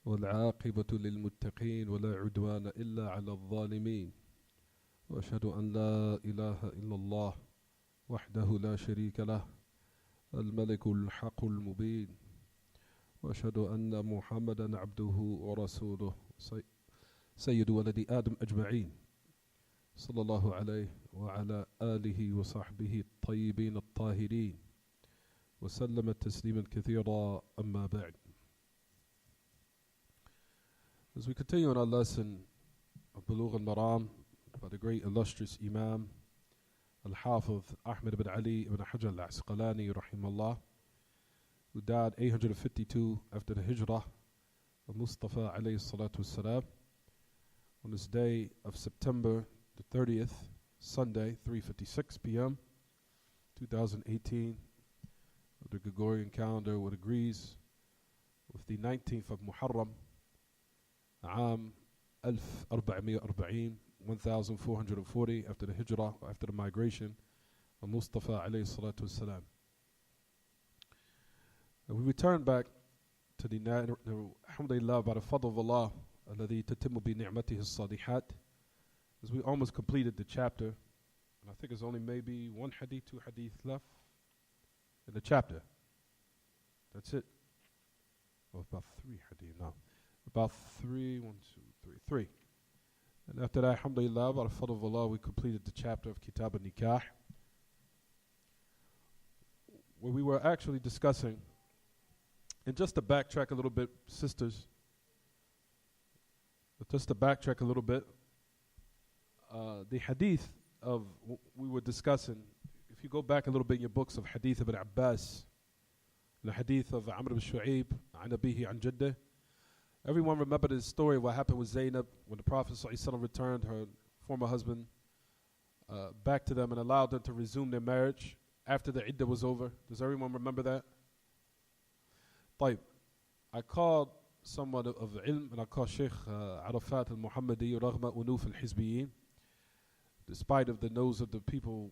والعاقبة للمتقين ولا عدوان إلا على الظالمين وأشهد أن لا إله إلا الله وحده لا شريك له الملك الحق المبين وأشهد أن محمدا عبده ورسوله سيد ولد آدم أجمعين صلى الله عليه وعلى آله وصحبه الطيبين الطاهرين وسلم تسليما كثيرا أما بعد. As we continue on our lesson of Buloogh Al-Maraam by the great illustrious Imam Al-Hafiz Ahmed ibn Ali ibn Hajar Al-Asqalani rahimahullah, who died 852 after the Hijrah of Mustafa alayhi salatu wassalam, on this day of September the 30th, Sunday, 3:56 p.m., 2018, of the Gregorian calendar, what agrees with the 19th of Muharram, عام 1440, 1440 after the Hijrah, after the migration of Mustafa alayhi salatu wassalam. And we return back to the alhamdulillah, by the fadl of Allah, الذي تتم بنعمته الصالحات, as we almost completed the chapter, and I think there's only maybe one hadith, two hadith left in the chapter. That's it. Oh, about three hadith now. About three. And after that, alhamdulillah, by the fadl of Allah, we completed the chapter of Kitab al-Nikah, where we were actually discussing, and just to backtrack a little bit, sisters, the hadith of we were discussing, if you go back a little bit in your books of hadith of Ibn Abbas, the hadith of Amr ibn Shu'aib, an abihi an jaddah, everyone remembered the story of what happened with Zainab when the Prophet ﷺ returned her former husband back to them and allowed them to resume their marriage after the iddah was over. Does everyone remember that? طيب. I called someone of ilm, and I called Sheikh Arafat al-Muhammadi رغم أنوف الحزبيين, despite of the nose of the people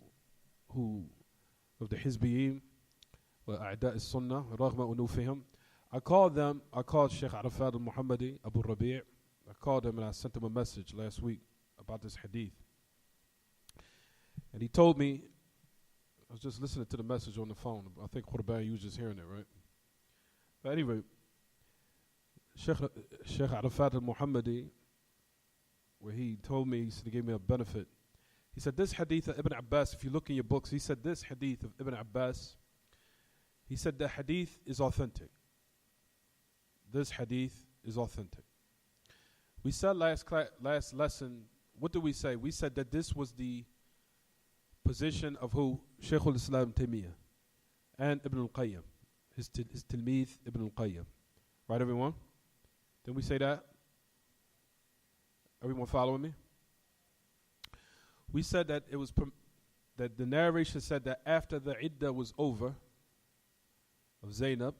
of the Hizbiyin وأعداء السنة رغم أنوفهم. I called Sheikh Arafat al-Muhammadi, Abu Rabi'. I called him and I sent him a message last week about this hadith. And he told me, I was just listening to the message on the phone. I think Qurban, you was just hearing it, right? But anyway, Sheikh Arafat al-Muhammadi, where he told me, he gave me a benefit. He said this hadith of Ibn Abbas, if you look in your books, he said this hadith of Ibn Abbas, he said the hadith is authentic. This hadith is authentic. We said last lesson, what did we say? We said that this was the position of who? Shaykh al-Islam Taymiyyah and Ibn al-Qayyim, his tilmith Ibn al-Qayyim. Right, everyone? Didn't we say that? Everyone following me? We said that it was that the narration said that after the iddah was over of Zainab,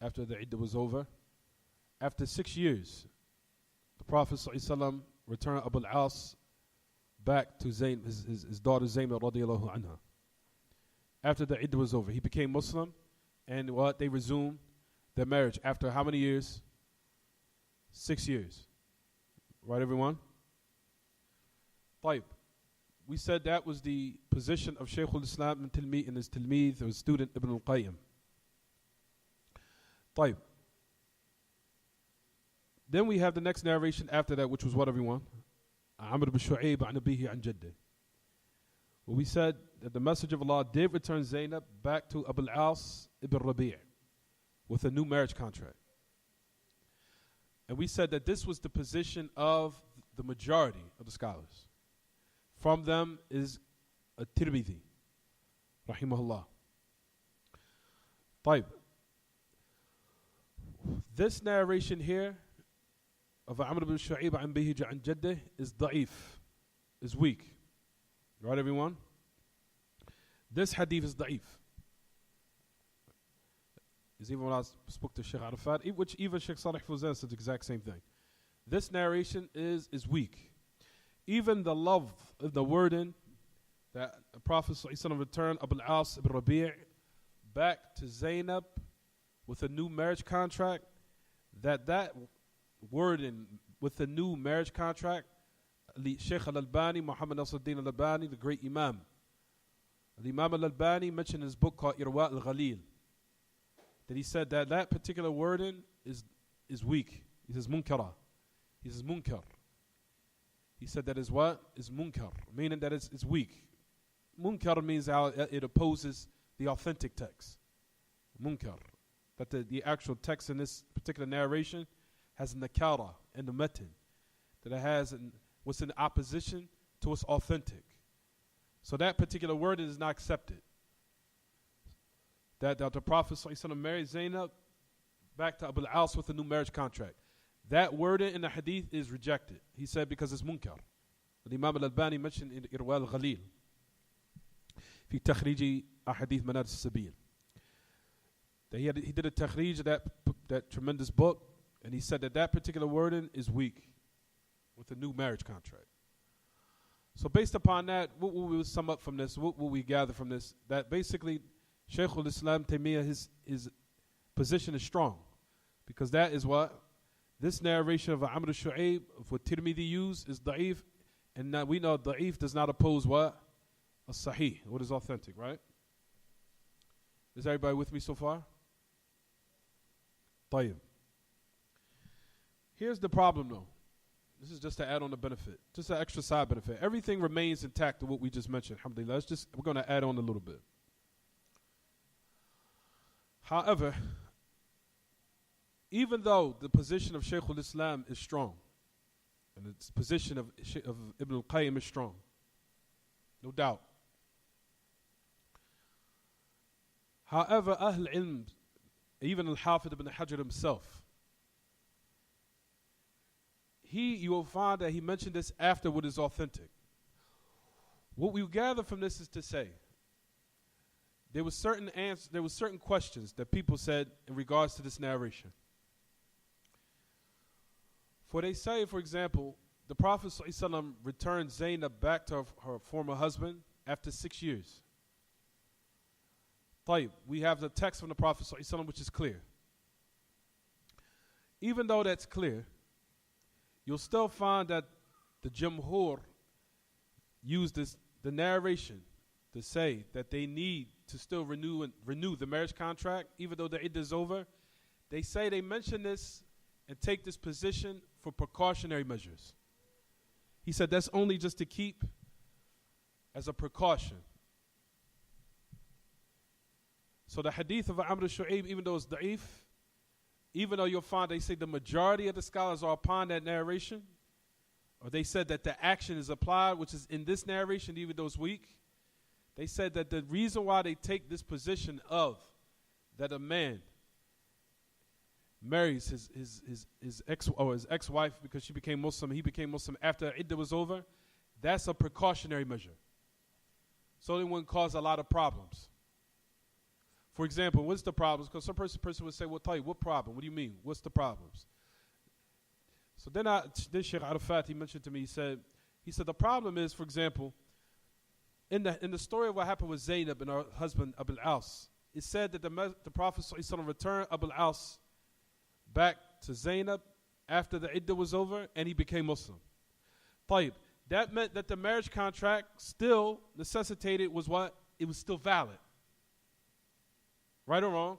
after 6 years, the Prophet ﷺ returned Abu al-As back to his daughter Zainab radiallahu anha. After the iddah was over, he became Muslim, and they resumed their marriage after how many years? 6 years. Right, everyone? طيب. We said that was the position of Shaykh al-Islam and his tilmith, or his student Ibn al-Qayyim. طيب. Then we have the next narration after that, which was what, everyone? Amr ibn Shu'aib an abihi an jaddah. Well, we said that the Messenger of Allah did return Zainab back to Abu al-As ibn Rabi' with a new marriage contract. And we said that this was the position of the majority of the scholars. From them is At-Tirmidhi, rahimahullah. طيب. This narration here of Amr ibn Shu'aib an abihi an jaddah is da'if, is weak. Right, everyone? This hadith is da'if. Is even when I spoke to Sheikh Arafat, which even Sheikh Salih Fawzan said the exact same thing. This narration is weak. Even the love of the wording that the Prophet ﷺ returned Abu al-As ibn Rabi' back to Zainab with a new marriage contract, that word with the new marriage contract, Sheikh Al-Albani, Muhammad Nasruddin Al-Albani, the great Imam. The Imam Al-Albani mentioned in his book called Irwa Al-Ghalil that he said that particular wording is weak. He says munkara. He says munkar. He said that is what? Is munkar, meaning that it's weak. Munkar means how it opposes the authentic text. Munkar. That the actual text in this particular narration has nakara in the matan. That it has what's in opposition to what's authentic. So that particular word is not accepted. That the Prophet ﷺ married Zainab back to Abu al-As with a new marriage contract. That word in the hadith is rejected. He said because it's munkar. The Imam Al-Albani mentioned in Irwa Al-Ghalil في تخريج أحاديث منار السبيل. He did a takhrij of that tremendous book, and he said that particular wording is weak with a new marriage contract. So based upon that, what will we sum up from this? What will we gather from this? That basically Shaykh al-Islam Taymiyyah, his position is strong, because that is what this narration of Amr al-Shu'ayb, of what Tirmidhi used, is da'if, and now we know da'if does not oppose what? As-sahih, what is authentic, right? Is everybody with me so far? Tayyib. Here's the problem though. This is just to add on the benefit, just an extra side benefit. Everything remains intact to what we just mentioned, alhamdulillah. We're going to add on a little bit. However, even though the position of Shaykh al-Islam is strong, and its position of Ibn al-Qayyim is strong, no doubt. However, Ahl Ilm, even Al-Hafidh ibn Hajar himself, you will find that he mentioned this after what is authentic. What we gather from this is to say, there was certain questions that people said in regards to this narration. For they say, for example, the Prophet ﷺ returned Zainab back to her former husband after 6 years. Tayyib, we have the text from the Prophet ﷺ which is clear. Even though that's clear, you'll still find that the Jumhur used the narration to say that they need to still renew the marriage contract, even though the iddah is over. They mention this and take this position for precautionary measures. He said that's only just to keep as a precaution. So the hadith of Amr al-Shu'ayb, even though it's da'if, even though you'll find they say the majority of the scholars are upon that narration, or they said that the action is applied, which is in this narration, even though it's weak, they said that the reason why they take this position of that a man marries his ex-wife because she became Muslim, he became Muslim after iddah was over, that's a precautionary measure. So it wouldn't cause a lot of problems. For example, what's the problems? Because some person would say, well, tell you, what problem? What do you mean? What's the problems? So then Sheikh Arafat, he mentioned to me, he said the problem is, for example, in the story of what happened with Zainab and her husband Abu al-As, it said that the Prophet ﷺ returned Abu al-As back to Zainab after the iddah was over, and he became Muslim. Tayyib. That meant that the marriage contract still necessitated was what? It was still valid. Right or wrong?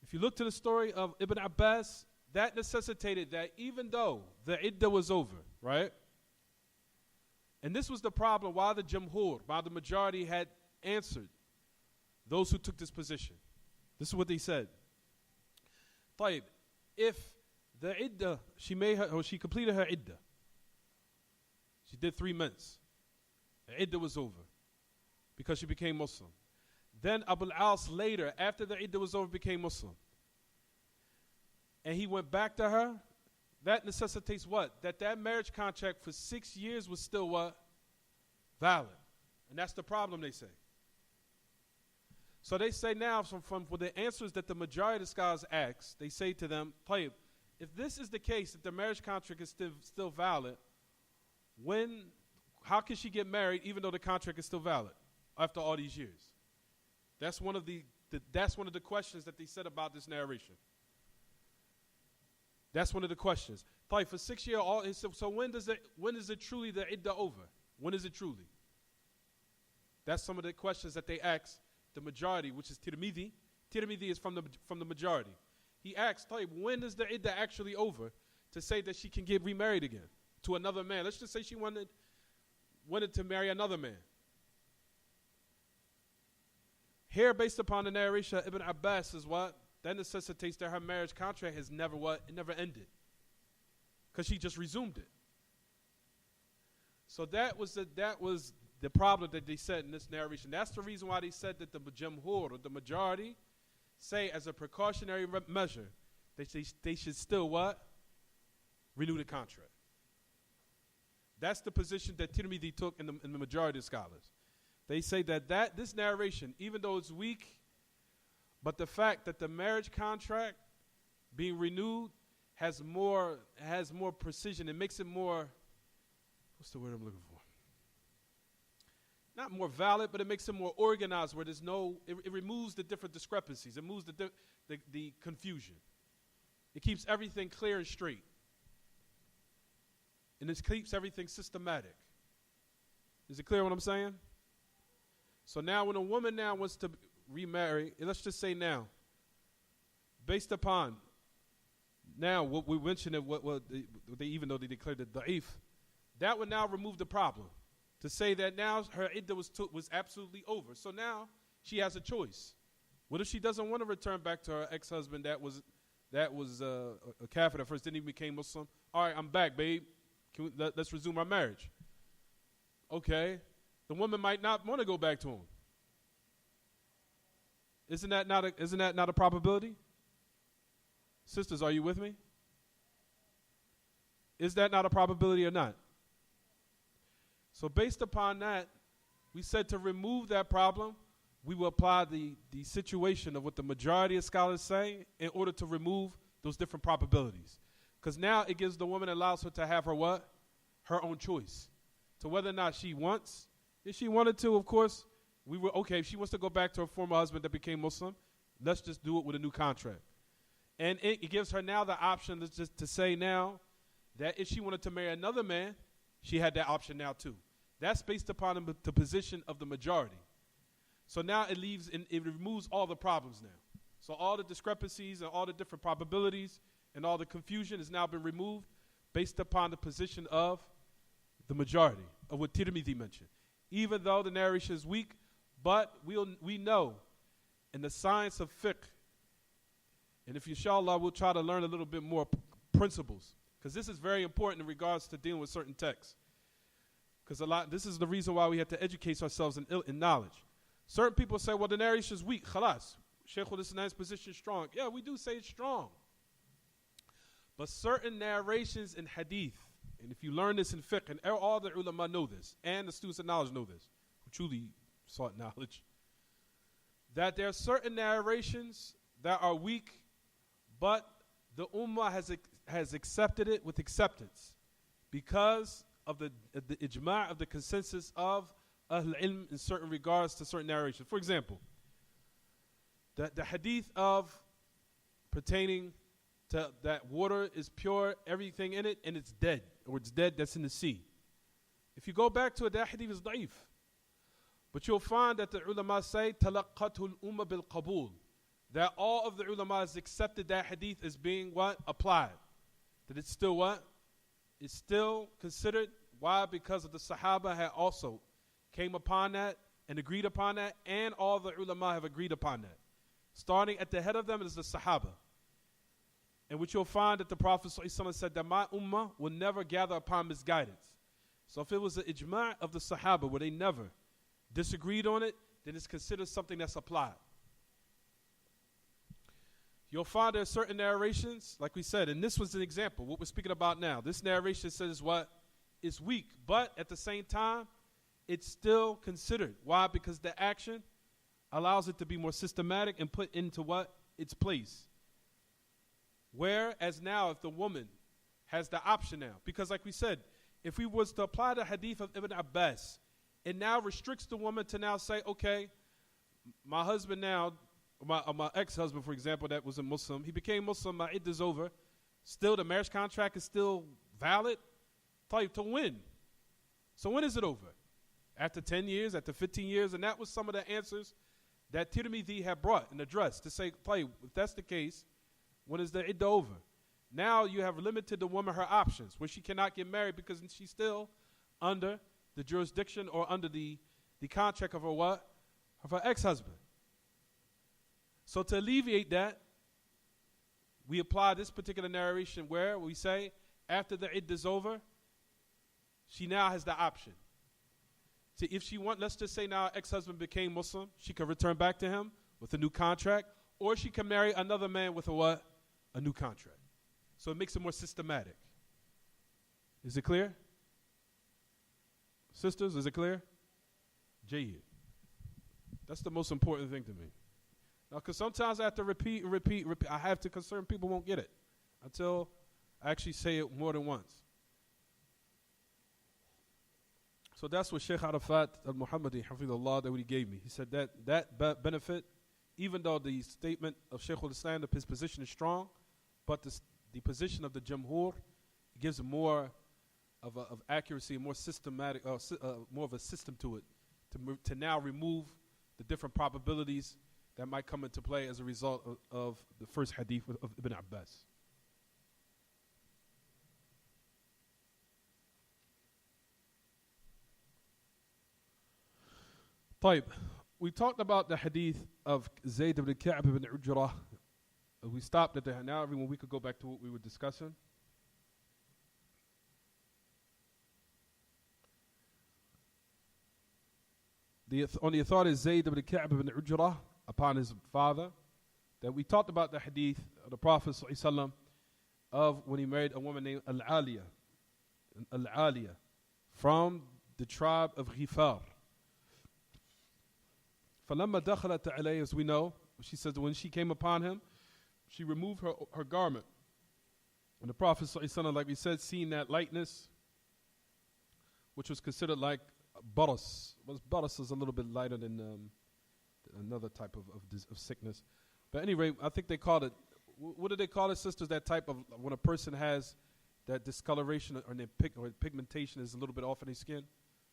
If you look to the story of Ibn Abbas, that necessitated that even though the iddah was over, right? And this was the problem why the Jumhur, why the majority had answered those who took this position. This is what they said. Tayyib, if the iddah, she completed her iddah. She did 3 months. The iddah was over because she became Muslim. Then Abu al-As later, after the iddah was over, became Muslim. And he went back to her. That necessitates what? That marriage contract for 6 years was still what? Valid. And that's the problem, they say. So they say now, from the answers that the majority of the scholars ask, they say to them, Tayyib, if this is the case, if the marriage contract is still valid, how can she get married even though the contract is still valid after all these years? That's one of the questions that they said about this narration. That's one of the questions. Like for 6 years, so when is it truly the iddah over? When is it truly? That's some of the questions that they ask the majority, which is Tirmidhi. Tirmidhi is from the majority. He asks, when is the iddah actually over to say that she can get remarried again to another man? Let's just say she wanted to marry another man. Here, based upon the narration of Ibn Abbas, is what? That necessitates that her marriage contract has never It never ended. Because she just resumed it. So that was the problem that they said in this narration. That's the reason why they said that the Jamhur, or the majority, say as a precautionary measure, they should still what? Renew the contract. That's the position that Tirmidhi took in the majority of scholars. They say that this narration, even though it's weak, but the fact that the marriage contract being renewed has more precision. It makes it more, what's the word I'm looking for? Not more valid, but it makes it more organized where there's it removes the different discrepancies. It removes the confusion. It keeps everything clear and straight. And it keeps everything systematic. Is it clear what I'm saying? So now when a woman now wants to remarry, and let's just say now, based upon now what we mentioned, even though they declared it da'if, that would now remove the problem. To say that now her iddah was absolutely over. So now she has a choice. What if she doesn't want to return back to her ex-husband that was a kafir at first, then he became Muslim? All right, I'm back, babe. Let's resume our marriage. Okay. The woman might not want to go back to him. Isn't that not a probability? Sisters, are you with me? Is that not a probability or not? So based upon that, we said to remove that problem, we will apply the situation of what the majority of scholars say in order to remove those different probabilities. Because now it gives the woman, allows her to have her what? Her own choice. To whether or not she wants. If she wanted to, of course, we were okay. If she wants to go back to her former husband that became Muslim, let's just do it with a new contract. And it gives her now the option to say now that if she wanted to marry another man, she had that option now too. That's based upon the position of the majority. So now it removes all the problems now. So all the discrepancies and all the different probabilities and all the confusion has now been removed based upon the position of the majority of what Tirmidhi mentioned. Even though the narration is weak, but we know in the science of fiqh, and if inshallah we'll try to learn a little bit more principles, because this is very important in regards to dealing with certain texts. Because this is the reason why we have to educate ourselves in knowledge. Certain people say, well, the narration is weak. Khalas. Shaykh al-Islam's position is strong. Yeah, we do say it's strong. But certain narrations in hadith, and if you learn this in fiqh, and all the ulama know this, and the students of knowledge know this, who truly sought knowledge, that there are certain narrations that are weak, but the ummah has accepted it with acceptance because of the ijma' of the consensus of Ahl Ilm in certain regards to certain narrations. For example, the hadith of pertaining to that water is pure, everything in it, and it's dead, or it's dead that's in the sea. If you go back to it, that hadith is da'if. But you'll find that the ulama say, تَلَقَّتْهُ الْأُمَّةِ بِالْقَبُولِ, that all of the ulama has accepted that hadith as being what? Applied. That it's still what? It's still considered. Why? Because of the Sahaba had also came upon that and agreed upon that, and all the ulama have agreed upon that. Starting at the head of them is the Sahaba. And which you'll find that the Prophet ﷺ said that my ummah will never gather upon misguidance. So if it was the ijma' of the Sahaba where they never disagreed on it, then it's considered something that's applied. You'll find there are certain narrations, like we said, and this was an example, what we're speaking about now. This narration says what? It's weak, but at the same time, it's still considered. Why? Because the action allows it to be more systematic and put into what? Its place. Whereas now, if the woman has the option now, because like we said, if we was to apply the hadith of Ibn Abbas, it now restricts the woman to now say, okay, my husband now, my ex-husband, for example, that was a Muslim, he became Muslim, my iddah's over. Still, the marriage contract is still valid. To when? So when is it over? After 10 years, after 15 years? And that was some of the answers that Tirmidhi had brought and addressed to say, if that's the case, when is the iddah over? Now you have limited the woman her options, where she cannot get married because she's still under the jurisdiction or under the contract of her what? Of her ex-husband. So to alleviate that, we apply this particular narration where we say, after the iddah is over, she now has the option. So if she let's just say now ex-husband became Muslim, she can return back to him with a new contract, or she can marry another man with a what? A new contract. So it makes it more systematic. Is it clear? Sisters, is it clear? Jayyid. That's the most important thing to me. Now, because sometimes I have to repeat. I have to, because certain people won't get it until I actually say it more than once. So that's what Sheikh Arafat al-Muhammadi, hafidhullah, that what he gave me. He said that benefit, even though the statement of Sheikh al-Islam, his position is strong, but the position of the Jamhur gives more of accuracy, more systematic, more of a system to it, to now remove the different probabilities that might come into play as a result of the first hadith of Ibn Abbas. طيب, we talked about the hadith of Zayd ibn Ka'b ibn Ujrah. We stopped at that. Now everyone, we could go back to what we were discussing. On the authority of Zayd ibn Ka'b ibn Ujrah upon his father, that we talked about the hadith of the Prophet ﷺ of when he married a woman named Al-Aliyah from the tribe of Ghifar. فَلَمَّا دَخَلَتْ عَلَيْهِ, as we know, she says that when she came upon him, she removed her garment. And the Prophet ﷺ, like we said, seeing that lightness, which was considered like baras. Baras is a little bit lighter than another type of sickness. But anyway, I think they called it, what do they call it, sisters? That type of, when a person has that discoloration or pigmentation is a little bit off in their skin.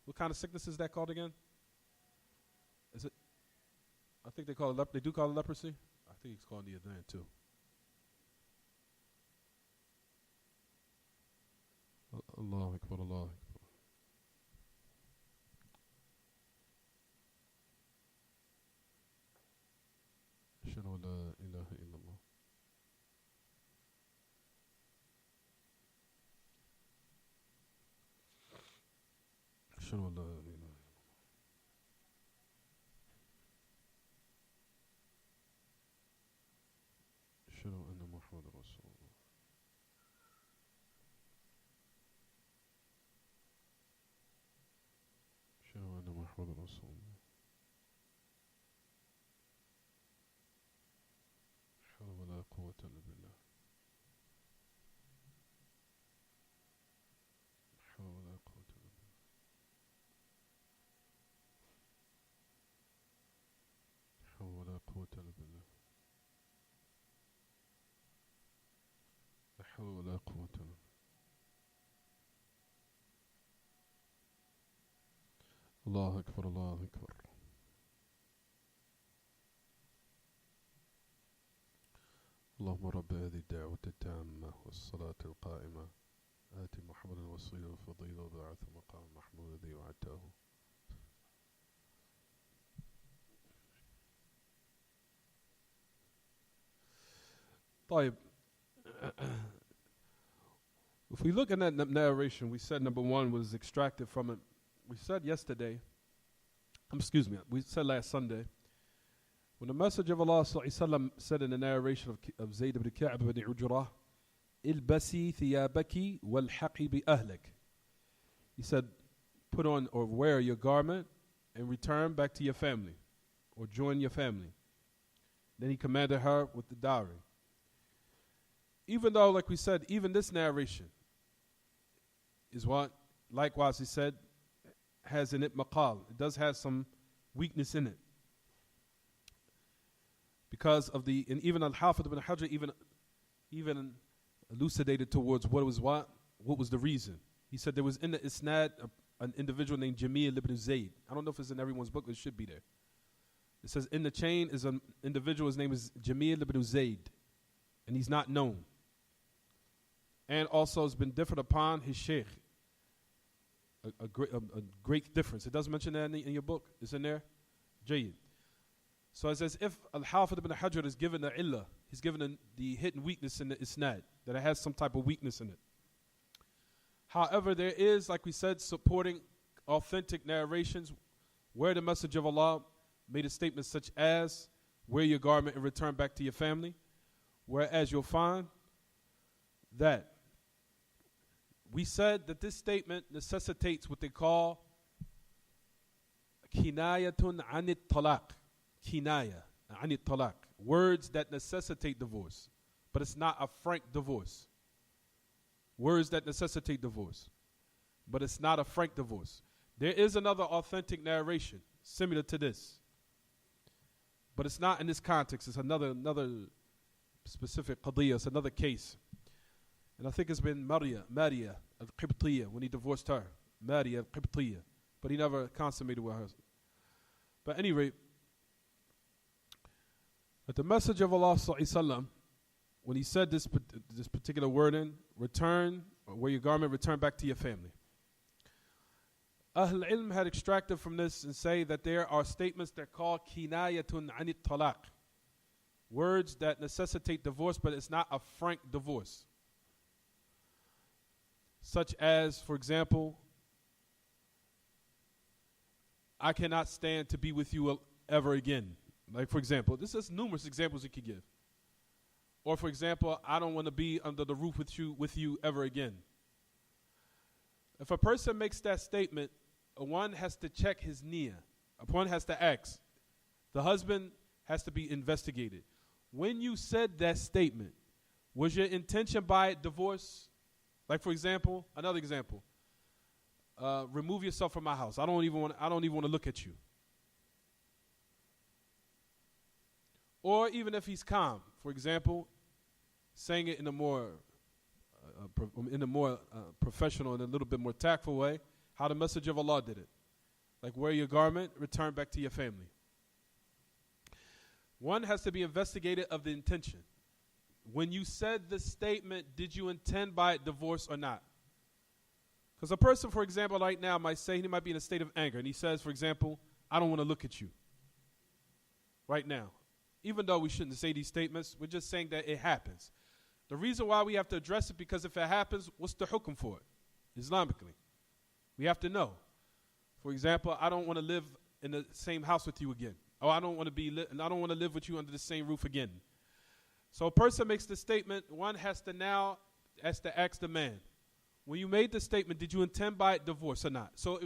What kind of sickness is that called again? Is it? I think they call it they do call it leprosy. I think it's called the Adhan too. Allahu Akbar, Allahu Akbar. Ashhadu an la ilaha illallah. Ashhadu an la ilaha illallah. أشهد أن محمد رسول الله. أشهد أن محمد رسول الله. حول ولا قوة إلا بالله. حول ولا قوة إلا بالله. حول ولا قوة إلا بالله. لا حول ولا قوة إلا بالله. الله أكبر، الله أكبر. اللهم رب هذه الدعوة التامة والصلاة القائمة آت محمد الوسيلة والفضيلة وبعث مقام محمود الذي وعدته. طيب. If we look at that narration, we said number one was extracted from it. We said yesterday, we said last Sunday, when the Messenger of Allah ﷺ said in the narration of Zayd ibn Ka'b ibn Ujrah, "Ilbasi thiyabaki walhaqi bi ahlak." He said, put on or wear your garment and return back to your family, or join your family. Then he commanded her with the dowry. Even though, like we said, even this narration is what, likewise he said, has in it maqal. It does have some weakness in it. Because of and even Al-Hafidh ibn Hajar even elucidated towards what was the reason. He said there was in the isnad an individual named Jamil ibn Zayd. I don't know if it's in everyone's book, but it should be there. It says in the chain is an individual, his name is Jamil ibn Zayd, and he's not known. And also has been different upon his sheikh. A great difference. It doesn't mention that in your book. It's in there. Jayyid. So it's as if Al-Hafidh ibn Hajar is given the illah. He's given the hidden weakness in the isnad, that it has some type of weakness in it. However, there is, like we said, supporting authentic narrations where the Messenger of Allah made a statement such as, wear your garment and return back to your family. Whereas you'll find that we said that this statement necessitates what they call kinayatun anit talaq. Kinaya anit talaq. Words that necessitate divorce, but it's not a frank divorce. Words that necessitate divorce, but it's not a frank divorce. There is another authentic narration similar to this, but it's not in this context. It's another specific qadiyya. It's another case. And I think it's been Maria al-Qibtiyya when he divorced her. Maria al-Qibtiyya. But he never consummated with her. But at any rate, but the Messenger of Allah ﷺ, when he said this particular wording, return, or wear your garment, return back to your family. Ahl ilm had extracted from this and say that there are statements that call kinayatun anit talaq. Words that necessitate divorce, but it's not a frank divorce. Such as, for example, I cannot stand to be with you ever again. Like, for example, this is numerous examples you could give. Or, for example, I don't want to be under the roof with you ever again. If a person makes that statement, one has to check his niyyah. One has to ask. The husband has to be investigated. When you said that statement, was your intention by it divorce? Like, for example, another example. Remove yourself from my house. I don't even want to look at you. Or even if he's calm, for example, saying it in a more professional and a little bit more tactful way, how the Messenger of Allah did it. Like, wear your garment, return back to your family. One has to be investigated of the intention. When you said the statement, did you intend by it divorce or not? Because a person, for example, right now might say, he might be in a state of anger, and he says, for example, I don't want to look at you right now. Even though we shouldn't say these statements, we're just saying that it happens. The reason why we have to address it, because if it happens, what's the hukum for it? Islamically. We have to know. For example, I don't want to live in the same house with you again. Or I don't want to live with you under the same roof again. So a person makes the statement, one has to ask the man, when you made the statement, did you intend by it divorce or not? So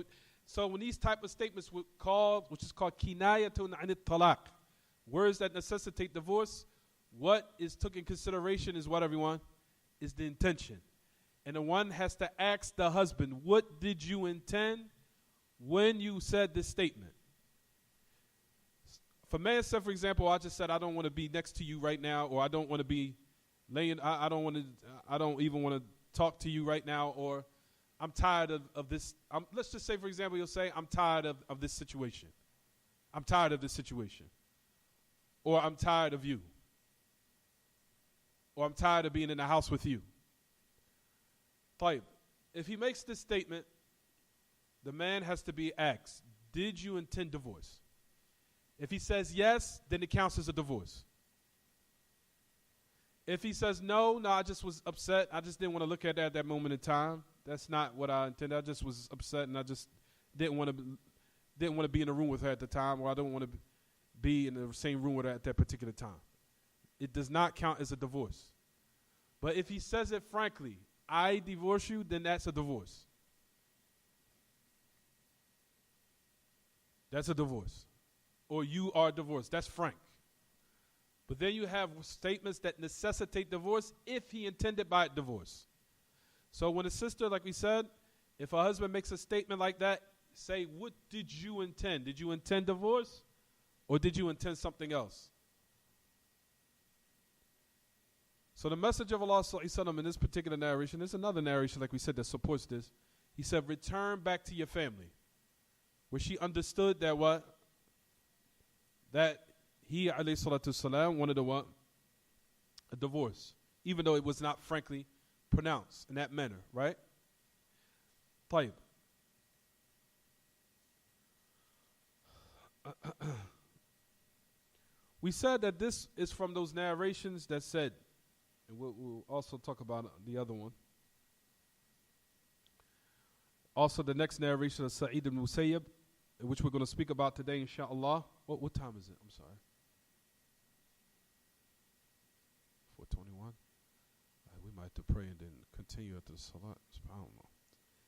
when these type of statements which is called kinayatun anit talaq, words that necessitate divorce, what is took in consideration is what, everyone? Is the intention. And the one has to ask the husband, what did you intend when you said this statement? If a man said, for example, I just said I don't want to be next to you right now, or I don't want to be laying, I don't even want to talk to you right now, or I'm tired of this. Let's just say, for example, you'll say, I'm tired of this situation. I'm tired of this situation. Or I'm tired of you. Or I'm tired of being in the house with you. If he makes this statement, the man has to be asked, did you intend divorce? If he says yes, then it counts as a divorce. If he says no, I just was upset. I just didn't want to look at that at that moment in time. That's not what I intended. I just was upset, and I just didn't want to be in a room with her at the time, or I don't want to be in the same room with her at that particular time. It does not count as a divorce. But if he says it frankly, I divorce you, then that's a divorce. That's a divorce. Or you are divorced. That's frank. But then you have statements that necessitate divorce if he intended by it divorce. So when a sister, like we said, if a husband makes a statement like that, say, what did you intend? Did you intend divorce? Or did you intend something else? So the Messenger of Allah sallallahu alaihi wasallam in this particular narration, there's another narration like we said that supports this. He said, return back to your family. Where she understood that what? That he alayhi salatu wasalam wanted a what? A divorce. Even though it was not frankly pronounced in that manner, right? طيب. We said that this is from those narrations that said, and we'll also talk about the other one. Also, the next narration of Sa'id ibn Musayyib, which we're going to speak about today, inshallah. What time is it? I'm sorry. 4:21. We might have to pray and then continue at the salat. I don't know.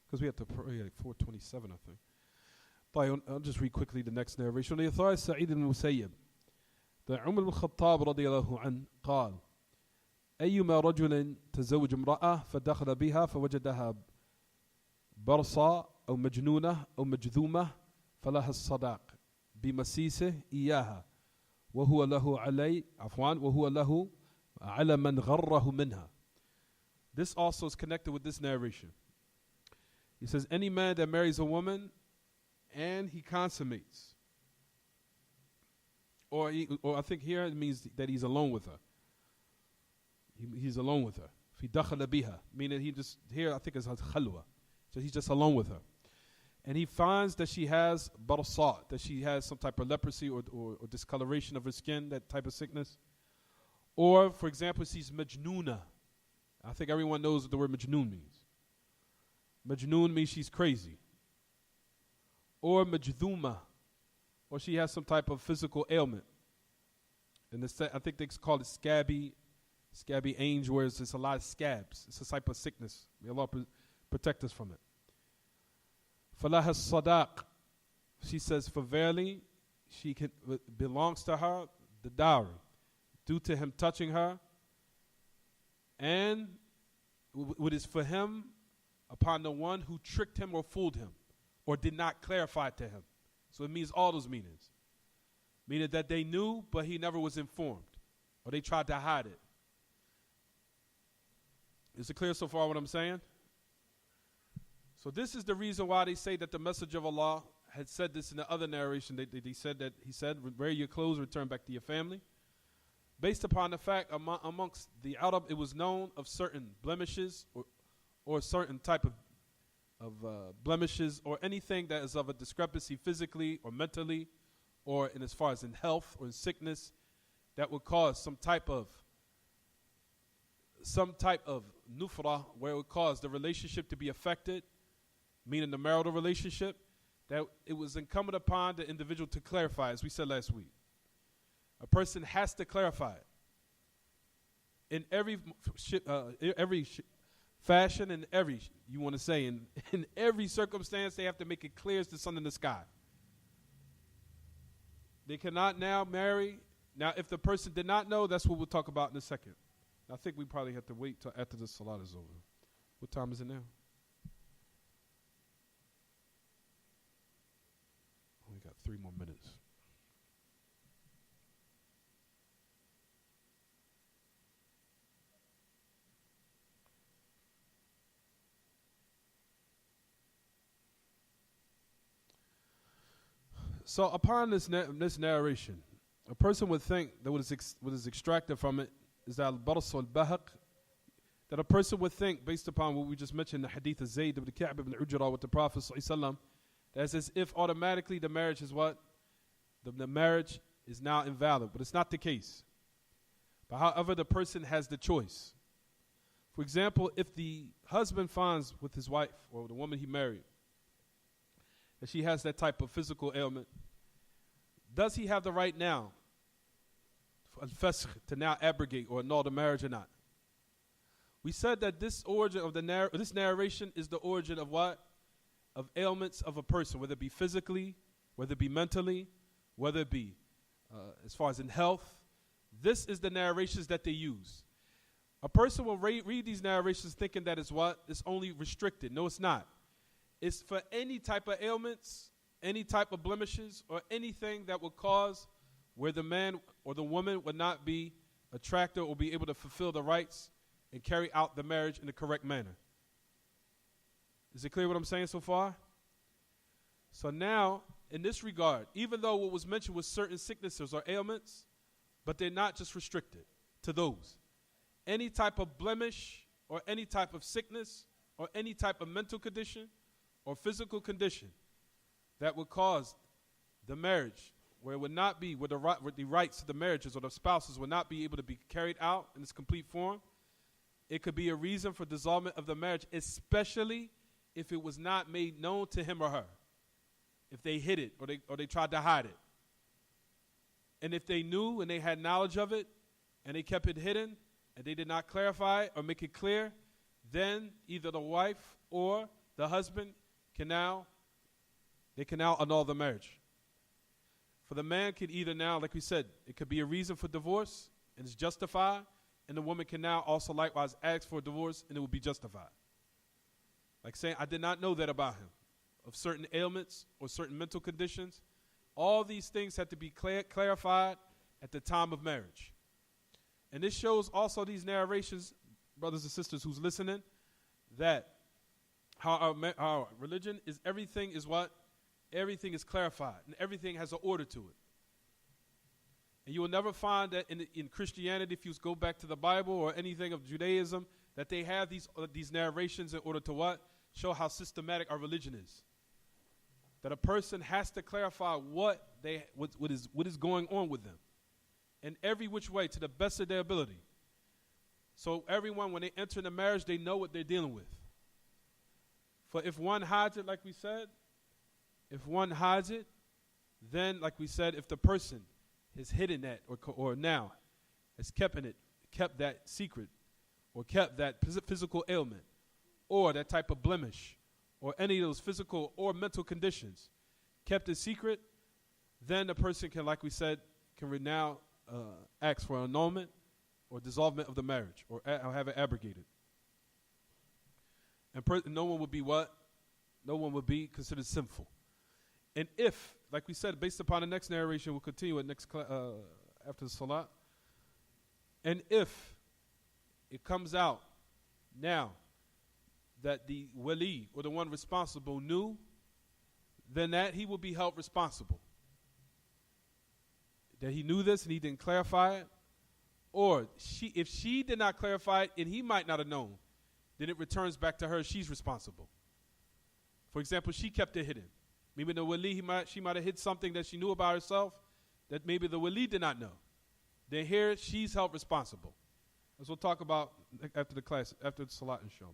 Because we have to pray at 4:27, I think. But I'll just read quickly the next narration. The authority Sa'id ibn Musayyib. The Umar ibn Khattab radiyallahu an قال أيما رجل تزوج امرأة فدخل بها فوجدها برصة أو مجنونة أو مجذومة فلها الصداق بمسيسه إياها وهو له علي وهو له على من غره منها. This also is connected with this narration. He says, any man that marries a woman and he consummates, or I think here it means that he's alone with her. He's alone with her. Fi dakhala biha, meaning he just, here I think it's khalwa. So he's just alone with her. And he finds that she has barsat, that she has some type of leprosy or discoloration of her skin, that type of sickness. Or, for example, she's majnoona. I think everyone knows what the word majnoon means. Majnoon means she's crazy. Or majdhuma, or she has some type of physical ailment. And I think they call it scabby ainge, where it's a lot of scabs. It's a type of sickness. May Allah protect us from it. Falaha sadaq. She says, for verily, belongs to her the dowry, due to him touching her, and what is for him upon the one who tricked him or fooled him, or did not clarify it to him. So it means all those meanings. Meaning that they knew, but he never was informed, or they tried to hide it. Is it clear so far what I'm saying? So this is the reason why they say that the Messenger of Allah had said this in the other narration. They said that he said, wear your clothes, return back to your family. Based upon the fact amongst the Arab, it was known of certain blemishes or certain type of blemishes or anything that is of a discrepancy physically or mentally or in as far as in health or in sickness that would cause some type of nufra, where it would cause the relationship to be affected, meaning the marital relationship, that it was incumbent upon the individual to clarify, as we said last week. A person has to clarify it. In every fashion, in every, you want to say, in every circumstance, they have to make it clear as the sun in the sky. They cannot now marry. Now, if the person did not know, that's what we'll talk about in a second. I think we probably have to wait till after the salat is over. What time is it now? We got 3 more minutes. So upon this narration, a person would think that what is extracted from it is that al-bars al-bahaq, that a person would think, based upon what we just mentioned, the hadith of Zayd ibn Ka'b ibn Ujra with the Prophet ﷺ, that's as if automatically the marriage is what? The marriage is now invalid, but it's not the case. But however, the person has the choice. For example, if the husband finds with his wife or the woman he married that she has that type of physical ailment, does he have the right now to now abrogate or annul the marriage or not? We said that this origin of this narration is the origin of what? Of ailments of a person, whether it be physically, whether it be mentally, whether it be as far as in health. This is the narrations that they use. A person will read these narrations thinking that it's what? It's only restricted. No, it's not. It's for any type of ailments, any type of blemishes, or anything that would cause where the man or the woman would not be attractor or be able to fulfill the rights and carry out the marriage in the correct manner. Is it clear what I'm saying so far? So now, in this regard, even though what was mentioned was certain sicknesses or ailments, but they're not just restricted to those. Any type of blemish or any type of sickness or any type of mental condition or physical condition that would cause the marriage, where it would not be, where the rights of the marriages or the spouses would not be able to be carried out in its complete form, it could be a reason for dissolvement of the marriage, especially if it was not made known to him or her. If they hid it or they tried to hide it. And if they knew and they had knowledge of it and they kept it hidden and they did not clarify it or make it clear, then either the wife or the husband can now annul the marriage. For the man can either now, like we said, it could be a reason for divorce and it's justified, and the woman can now also likewise ask for a divorce and it will be justified. Like saying, I did not know that about him, of certain ailments or certain mental conditions. All these things have to be clarified at the time of marriage. And this shows also these narrations, brothers and sisters who's listening, that how our religion is, everything is what? Everything is clarified and everything has an order to it. And you will never find that in Christianity, if you go back to the Bible or anything of Judaism, that they have these narrations in order to what? Show how systematic our religion is. That a person has to clarify what is going on with them in every which way to the best of their ability. So everyone, when they enter the marriage, they know what they're dealing with. For if one hides it, like we said, then, like we said, if the person has hidden that or now has kept that secret or kept that physical ailment or that type of blemish or any of those physical or mental conditions kept it secret, then the person can, like we said, can now ask for annulment or dissolvement of the marriage or have it abrogated. And no one would be what? No one would be considered sinful. And if, like we said, based upon the next narration, we'll continue it after the salat. And if it comes out now that the wali or the one responsible knew, then that he will be held responsible. That he knew this and he didn't clarify it. Or if she did not clarify it and he might not have known, then it returns back to her. She's responsible. For example, she kept it hidden. Maybe the wali, she might have hid something that she knew about herself that maybe the wali did not know. Then here, she's held responsible. As we'll talk about after the class, after the salat, inshallah.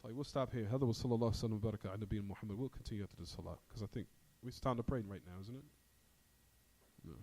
We'll stop here. Hadha wa sallallahu sallam wa baraka ala nabiyyina Muhammad. We'll continue after the salat because I think it's time to pray right now, isn't it? Yeah.